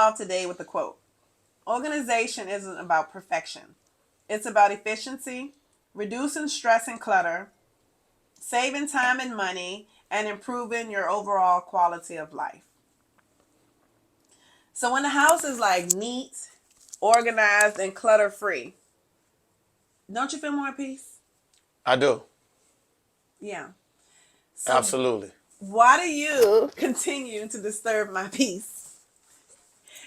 off today with a quote. Organization isn't about perfection. It's about efficiency, reducing stress and clutter, saving time and money, and improving your overall quality of life. So when the house is like neat, organized, and clutter free, don't you feel more at peace? I do. Yeah. So Absolutely. why do you continue to disturb my peace?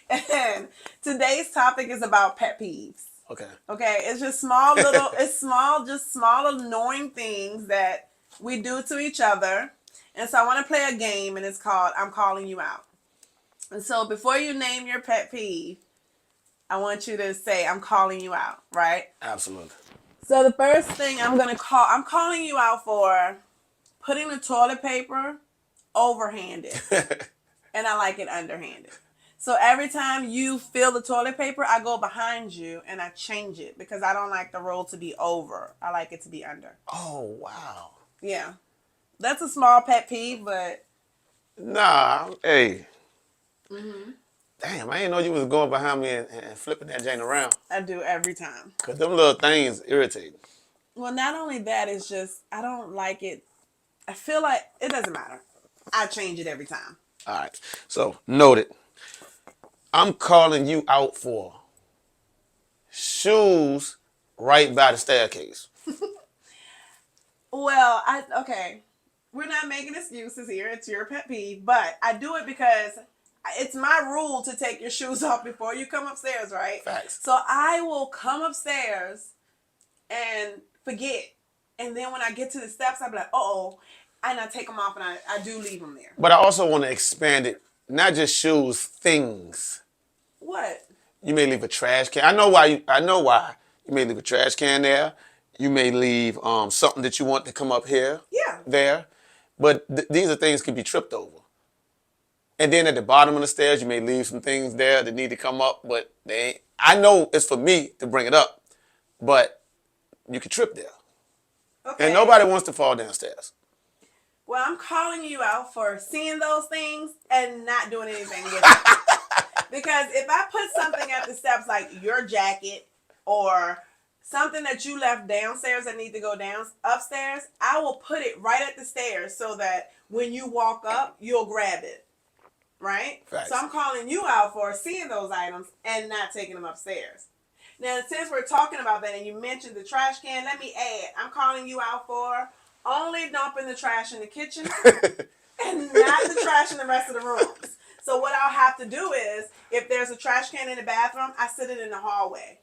And today's topic is about pet peeves. Okay. Okay, it's just small little, it's small, just small annoying things that we do to each other. And so I want to play a game, and it's called I'm Calling You Out. And so before you name your pet peeve, I want you to say I'm calling you out, right? Absolutely. So the first thing I'm calling you out for putting the toilet paper overhanded, and I like it underhanded. So every time you fill the toilet paper, I go behind you and I change it because I don't like the roll to be over. I like it to be under. Oh, wow. Yeah. That's a small pet peeve, but Nah, hey. Damn, I didn't know you was going behind me and flipping that Jane around. I do every time. Because them little things irritate me. Well, not only that, it's just I don't like it. I feel like it doesn't matter. I change it every time. All right. So, noted. I'm calling you out for shoes right by the staircase. Well, okay. We're not making excuses here. It's your pet peeve, but I do it because it's my rule to take your shoes off before you come upstairs, right? Facts. So I will come upstairs and forget, and then when I get to the steps, I'll be like, "Uh-oh," and I take them off, and I do leave them there. But I also want to expand it, not just shoes, things. What? You may leave a trash can. I know why you may leave a trash can there. You may leave something that you want to come up here. Yeah. There. But these are things can be tripped over. And then at the bottom of the stairs, you may leave some things there that need to come up, but they ain't. I know it's for me to bring it up, but you can trip there. Okay. And nobody wants to fall downstairs. Well, I'm calling you out for seeing those things and not doing anything with it. Because if I put something at the steps like your jacket or something that you left downstairs that need to go down upstairs, I will put it right at the stairs so that when you walk up, you'll grab it. Right? Facts. So I'm calling you out for seeing those items and not taking them upstairs. Now, since we're talking about that and you mentioned the trash can, let me add, I'm calling you out for only dumping the trash in the kitchen and not the trash in the rest of the rooms. So what I'll have to do is, if there's a trash can in the bathroom, I sit it in the hallway.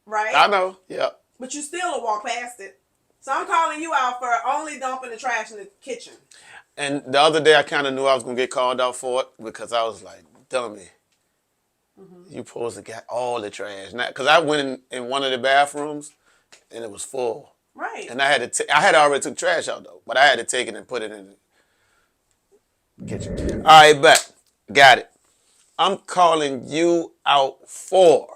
Right? I know, yeah. But you still will walk past it. So I'm calling you out for only dumping the trash in the kitchen. And the other day, I kind of knew I was going to get called out for it because I was like, dummy, you supposed to get all the trash. Because I went in one of the bathrooms, and it was full. Right. And I had already took trash out, though. But I had to take it and put it in the kitchen. All right, bet. Got it. I'm calling you out for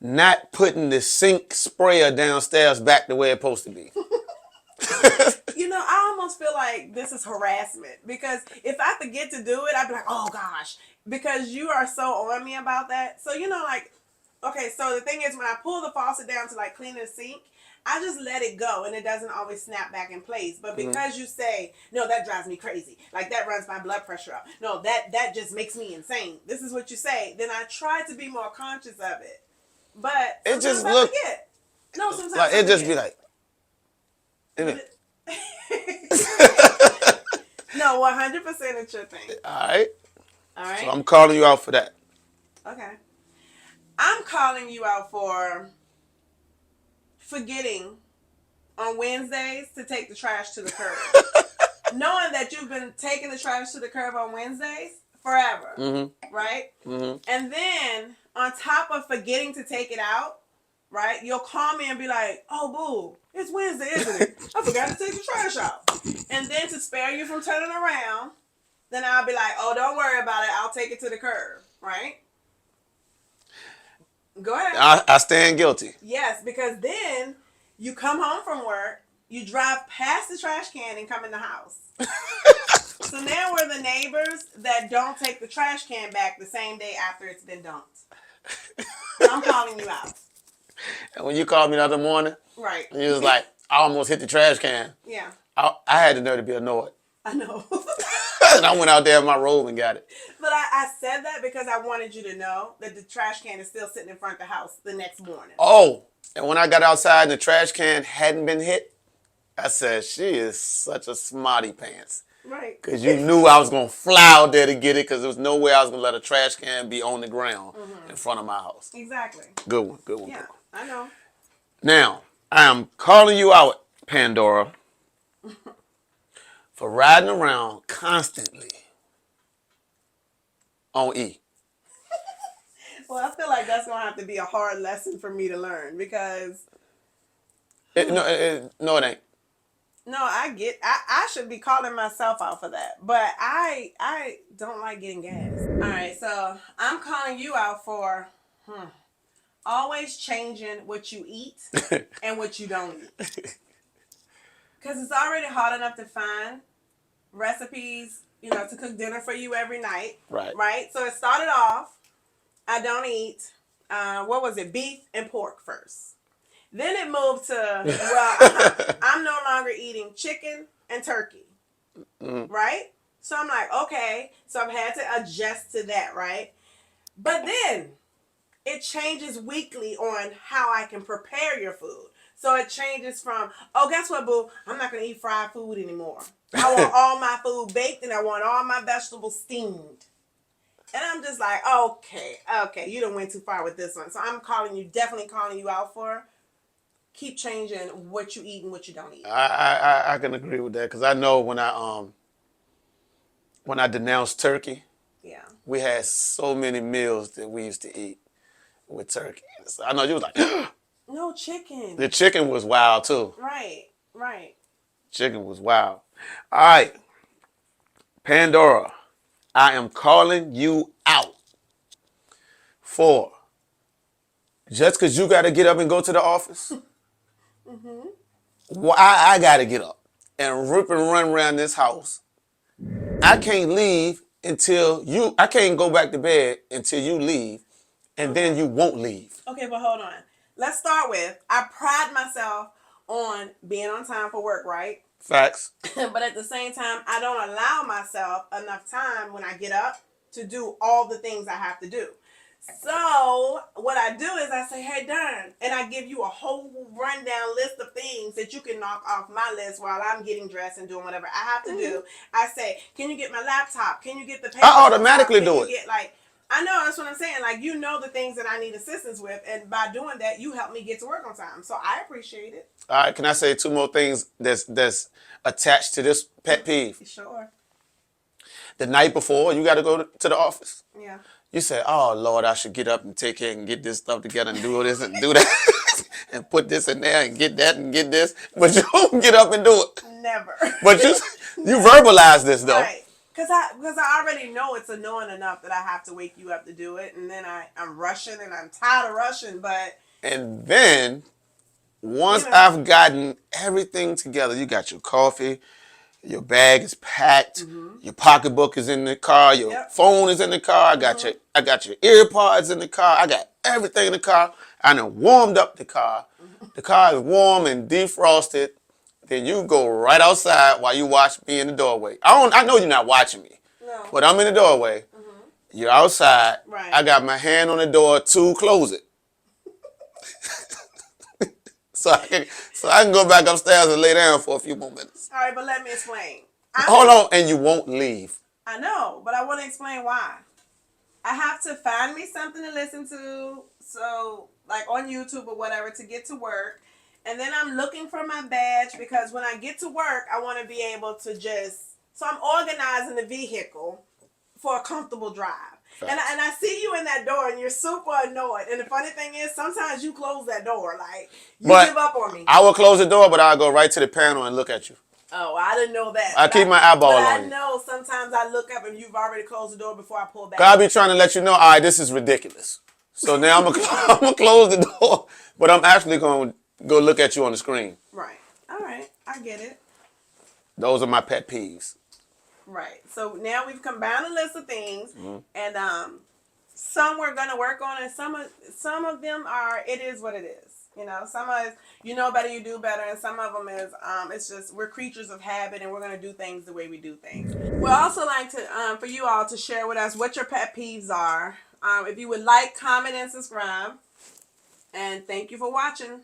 not putting the sink sprayer downstairs back the way it's supposed to be. You know, I almost feel like this is harassment because if I forget to do it, I'd be like, oh gosh, because you are so on me about that. So, you know, like, okay, so the thing is when I pull the faucet down to like clean the sink, I just let it go and it doesn't always snap back in place. But because you say, no, that drives me crazy. Like that runs my blood pressure up. No, that just makes me insane. This is what you say. Then I try to be more conscious of it. But It just I look forget. No, sometimes like I it just forget. be like. No, 100% it's your thing. All right. All right. So I'm calling you out for that. Okay. I'm calling you out for forgetting on Wednesdays to take the trash to the curb. Knowing that you've been taking the trash to the curb on Wednesdays forever. Mm-hmm. Right? Mm-hmm. And then on top of forgetting to take it out, right, you'll call me and be like, oh, boo, it's Wednesday, isn't it? I forgot to take the trash out. And then to spare you from turning around, then I'll be like, oh, don't worry about it. I'll take it to the curb, right? Go ahead. I stand guilty. Yes, because then you come home from work, you drive past the trash can and come in the house. So now we're the neighbors that don't take the trash can back the same day after it's been dumped. So I'm calling you out. And when you called me the other morning, Right. you was like, I almost hit the trash can. Yeah. I had the nerve to be annoyed. I know. And I went out there in my robe and got it. But I said that because I wanted you to know that the trash can is still sitting in front of the house the next morning. Oh, and when I got outside and the trash can hadn't been hit, I said, she is such a smarty pants. Right. Because you knew I was going to fly out there to get it because there was no way I was going to let a trash can be on the ground in front of my house. Exactly. Good one, good one. Yeah, Good one. I know. Now, I am calling you out, Pandora, for riding around constantly on E. Well, I feel like that's going to have to be a hard lesson for me to learn because... No, it ain't. No, I should be calling myself out for that. But I don't like getting gas. All right, so I'm calling you out for always changing what you eat and what you don't eat. Because it's already hard enough to find recipes, to cook dinner for you every night. Right. Right? So it started off, I don't eat, what was it, beef and pork first. Then it moved to, well, I'm no longer eating chicken and turkey. Right? So I'm like, okay. So I've had to adjust to that, right? But then it changes weekly on how I can prepare your food. So it changes from, oh, guess what, boo? I'm not going to eat fried food anymore. I want all my food baked and I want all my vegetables steamed. And I'm just like, okay, you done went too far with this one. So I'm definitely calling you out for keep changing what you eat and what you don't eat. I can agree with that because I know when I denounced turkey, Yeah. we had so many meals that we used to eat with turkey. So I know you was like, No, chicken. the chicken was wild too. Right. Chicken was wild. All right, Pandora, I am calling you out for just because you got to get up and go to the office. Well, I got to get up and rip and run around this house. I can't leave I can't go back to bed until you leave, and then you won't leave. Okay, but hold on. Let's start with, I pride myself on being on time for work, right? Facts. But at the same time, I don't allow myself enough time when I get up to do all the things I have to do. So what I do is I say, hey, Darn, and I give you a whole rundown list of things that you can knock off my list while I'm getting dressed and doing whatever I have to do. I say, can you get my laptop? Can you get the paper? I automatically do it. I know, that's what I'm saying. Like, the things that I need assistance with, and by doing that, you help me get to work on time. So I appreciate it. All right, can I say two more things that's attached to this pet peeve? Sure. The night before, you got to go to the office. Yeah. You say, oh, Lord, I should get up and take care and get this stuff together and do this and do that and put this in there and get that and get this. But you don't get up and do it. Never. But you verbalize this, though. Right. Because I already know it's annoying enough that I have to wake you up to do it. And then I'm rushing and I'm tired of rushing. And then once I've gotten everything together, you got your coffee, your bag is packed, your pocketbook is in the car, your phone is in the car, I got your earpods in the car, I got everything in the car. I done warmed up the car. The car is warm and defrosted. Then you go right outside while you watch me in the doorway. I know you're not watching me, but I'm in the doorway. You're outside. Right. I got my hand on the door to close it. So I can go back upstairs and lay down for a few more minutes. All right, but let me explain. Hold on, and you won't leave. I know, but I want to explain why. I have to find me something to listen to, so like on YouTube or whatever, to get to work. And then I'm looking for my badge because when I get to work, I want to be able to so I'm organizing the vehicle for a comfortable drive. And I see you in that door and you're super annoyed. And the funny thing is, sometimes you close that door. Like, you give up on me. I will close the door, but I'll go right to the panel and look at you. Oh, I didn't know that. I keep my eyeball on you. I know sometimes I look up and you've already closed the door before I pull back. I'll be trying to let you know, all right, this is ridiculous. So now I'm going to close the door, but I'm actually going to go look at you on the screen. Right. All right. I get it. Those are my pet peeves. Right. So now we've combined a list of things, Mm-hmm. and some we're gonna work on, and some of them are it is what it is. You know, some of you know better, you do better, and some of them is it's just we're creatures of habit, and we're gonna do things the way we do things. We'd also like to for you all to share with us what your pet peeves are. If you would like, comment, and subscribe. And thank you for watching.